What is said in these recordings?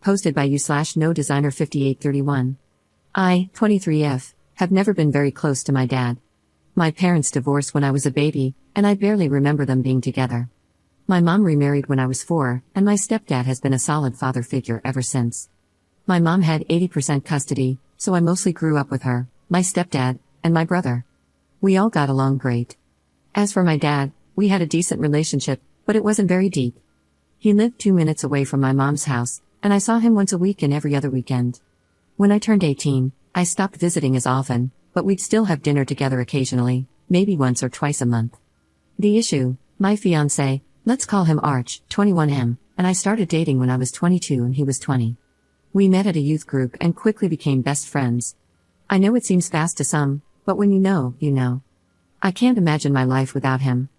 Posted by you/no designer 5831. I, 23F, have never been very close to my dad. My parents divorced when I was a baby, and I barely remember them being together. My mom remarried when I was 4, and my stepdad has been a solid father figure ever since. My mom had 80% custody, so I mostly grew up with her, my stepdad, and my brother. We all got along great. As for my dad, we had a decent relationship, but it wasn't very deep. He lived 2 minutes away from my mom's house, and I saw him once a week and every other weekend. When I turned 18, I stopped visiting as often, but we'd still have dinner together occasionally, maybe once or twice a month. The issue, my fiancé, let's call him Arch, 21M, and I started dating when I was 22 and he was 20. We met at a youth group and quickly became best friends. I know it seems fast to some, but when you know, you know. I can't imagine my life without him.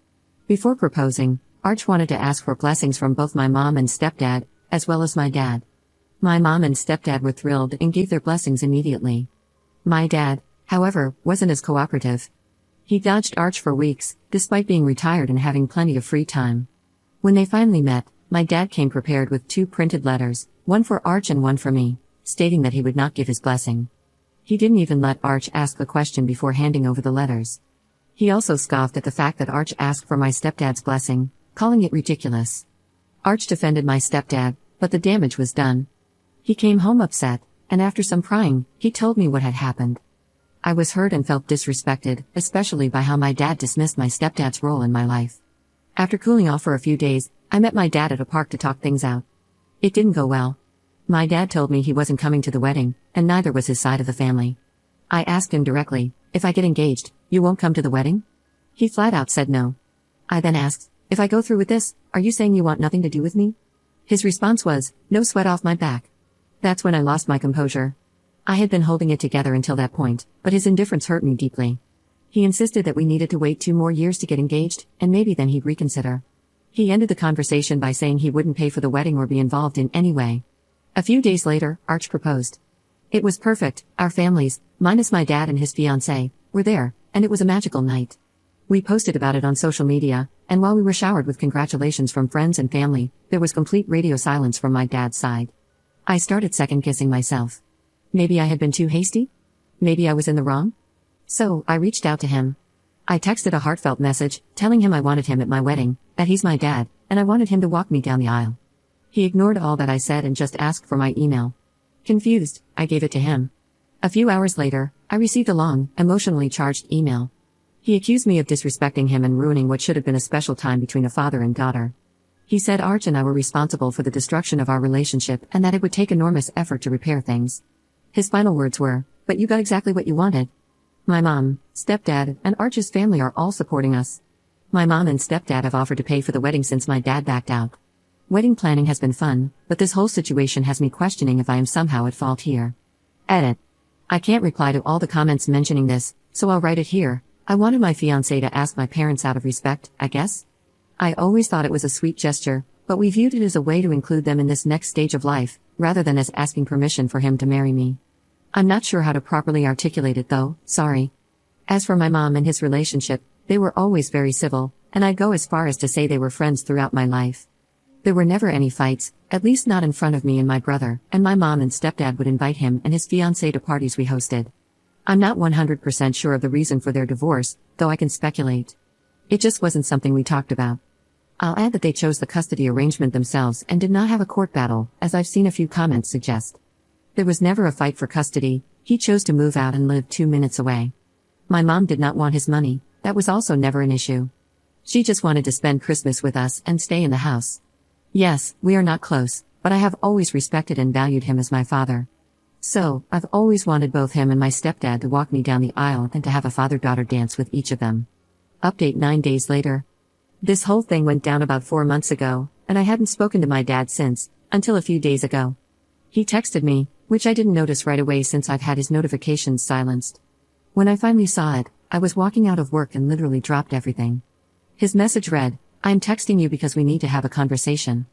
Before proposing, Arch wanted to ask for blessings from both my mom and stepdad, as well as my dad. My mom and stepdad were thrilled and gave their blessings immediately. My dad, however, wasn't as cooperative. He dodged Arch for weeks, despite being retired and having plenty of free time. When they finally met, my dad came prepared with 2 printed letters, one for Arch and one for me, stating that he would not give his blessing. He didn't even let Arch ask the question before handing over the letters. He also scoffed at the fact that Arch asked for my stepdad's blessing, calling it ridiculous. Arch defended my stepdad, but the damage was done. He came home upset, and after some crying, he told me what had happened. I was hurt and felt disrespected, especially by how my dad dismissed my stepdad's role in my life. After cooling off for a few days, I met my dad at a park to talk things out. It didn't go well. My dad told me he wasn't coming to the wedding, and neither was his side of the family. I asked him directly, if I get engaged, you won't come to the wedding? He flat out said no. I then asked, if I go through with this, are you saying you want nothing to do with me? His response was, no sweat off my back. That's when I lost my composure. I had been holding it together until that point, but his indifference hurt me deeply. He insisted that we needed to wait 2 more years to get engaged, and maybe then he'd reconsider. He ended the conversation by saying he wouldn't pay for the wedding or be involved in any way. A few days later, Arch proposed. It was perfect, our families, minus my dad and his fiancée, were there, and it was a magical night. We posted about it on social media, and while we were showered with congratulations from friends and family, there was complete radio silence from my dad's side. I started second-guessing myself. Maybe I had been too hasty? Maybe I was in the wrong? So, I reached out to him. I texted a heartfelt message, telling him I wanted him at my wedding, that he's my dad, and I wanted him to walk me down the aisle. He ignored all that I said and just asked for my email. Confused, I gave it to him. A few hours later, I received a long, emotionally charged email. He accused me of disrespecting him and ruining what should have been a special time between a father and daughter. He said Arch and I were responsible for the destruction of our relationship and that it would take enormous effort to repair things. His final words were, but you got exactly what you wanted. My mom, stepdad, and Arch's family are all supporting us. My mom and stepdad have offered to pay for the wedding since my dad backed out. Wedding planning has been fun, but this whole situation has me questioning if I am somehow at fault here. Edit. I can't reply to all the comments mentioning this, so I'll write it here. I wanted my fiancé to ask my parents out of respect, I guess? I always thought it was a sweet gesture, but we viewed it as a way to include them in this next stage of life, rather than as asking permission for him to marry me. I'm not sure how to properly articulate it though, sorry. As for my mom and his relationship, they were always very civil, and I'd go as far as to say they were friends throughout my life. There were never any fights, at least not in front of me and my brother, and my mom and stepdad would invite him and his fiancée to parties we hosted. I'm not 100% sure of the reason for their divorce, though I can speculate. It just wasn't something we talked about. I'll add that they chose the custody arrangement themselves and did not have a court battle, as I've seen a few comments suggest. There was never a fight for custody, he chose to move out and live 2 minutes away. My mom did not want his money, that was also never an issue. She just wanted to spend Christmas with us and stay in the house. Yes, we are not close, but I have always respected and valued him as my father. So, I've always wanted both him and my stepdad to walk me down the aisle and to have a father-daughter dance with each of them. Update 9 days later. This whole thing went down about 4 months ago, and I hadn't spoken to my dad since, until a few days ago. He texted me, which I didn't notice right away since I've had his notifications silenced. When I finally saw it, I was walking out of work and literally dropped everything. His message read, I'm texting you because we need to have a conversation.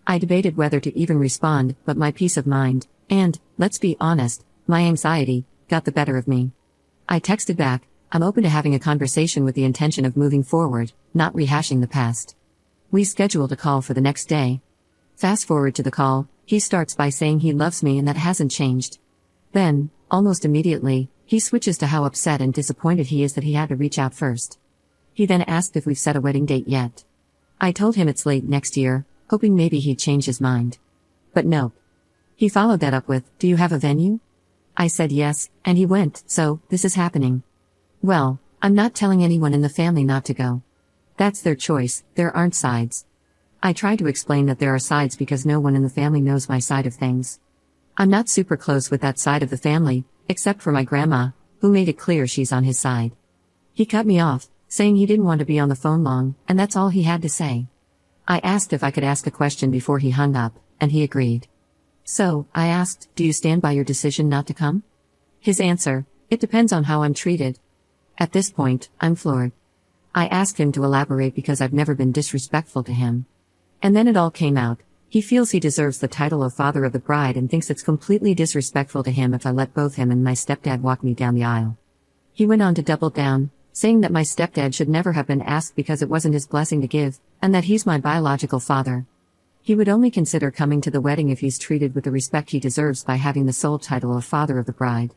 I debated whether to even respond, but my peace of mind, and, let's be honest, my anxiety, got the better of me. I texted back, I'm open to having a conversation with the intention of moving forward, not rehashing the past. We scheduled a call for the next day. Fast forward to the call, He starts by saying he loves me and that hasn't changed. Then, almost immediately, he switches to how upset and disappointed he is that he had to reach out first. He then asked if we've set a wedding date yet. I told him it's late next year, hoping maybe he'd change his mind. But nope. He followed that up with, "Do you have a venue?" I said yes, and he went, "So, this is happening." Well, I'm not telling anyone in the family not to go. That's their choice, there aren't sides. I try to explain that there are sides because no one in the family knows my side of things. I'm not super close with that side of the family, except for my grandma, who made it clear she's on his side. He cut me off, saying he didn't want to be on the phone long, and that's all he had to say. I asked if I could ask a question before he hung up, and he agreed. So, I asked, "Do you stand by your decision not to come?" His answer, "It depends on how I'm treated." At this point, I'm floored. I asked him to elaborate because I've never been disrespectful to him. And then it all came out. He feels he deserves the title of father of the bride and thinks it's completely disrespectful to him if I let both him and my stepdad walk me down the aisle. He went on to double down, saying that my stepdad should never have been asked because it wasn't his blessing to give, and that he's my biological father. He would only consider coming to the wedding if he's treated with the respect he deserves by having the sole title of father of the bride.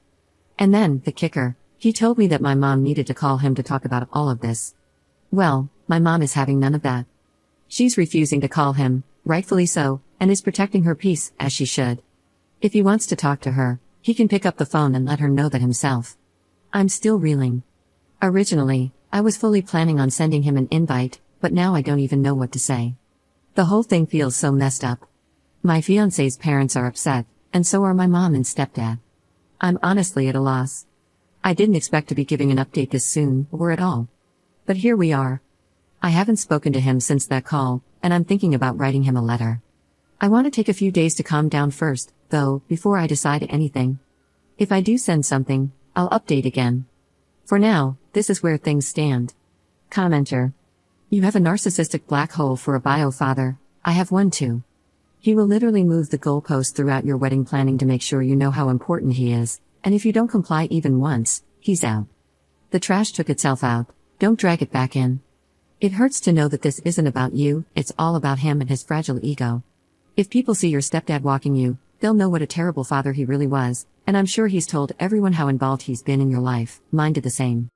And then, the kicker, he told me that my mom needed to call him to talk about all of this. Well, my mom is having none of that. She's refusing to call him, rightfully so, and is protecting her peace, as she should. If he wants to talk to her, he can pick up the phone and let her know that himself. I'm still reeling. Originally, I was fully planning on sending him an invite, but now I don't even know what to say. The whole thing feels so messed up. My fiancé's parents are upset, and so are my mom and stepdad. I'm honestly at a loss. I didn't expect to be giving an update this soon, or at all. But here we are. I haven't spoken to him since that call, and I'm thinking about writing him a letter. I want to take a few days to calm down first, though, before I decide anything. If I do send something, I'll update again. For now, this is where things stand. Commenter. You have a narcissistic black hole for a bio father. I have one too. He will literally move the goalpost throughout your wedding planning to make sure you know how important he is, and if you don't comply even once, he's out. The trash took itself out, don't drag it back in. It hurts to know that this isn't about you, it's all about him and his fragile ego. If people see your stepdad walking you, they'll know what a terrible father he really was, and I'm sure he's told everyone how involved he's been in your life. Mine did the same.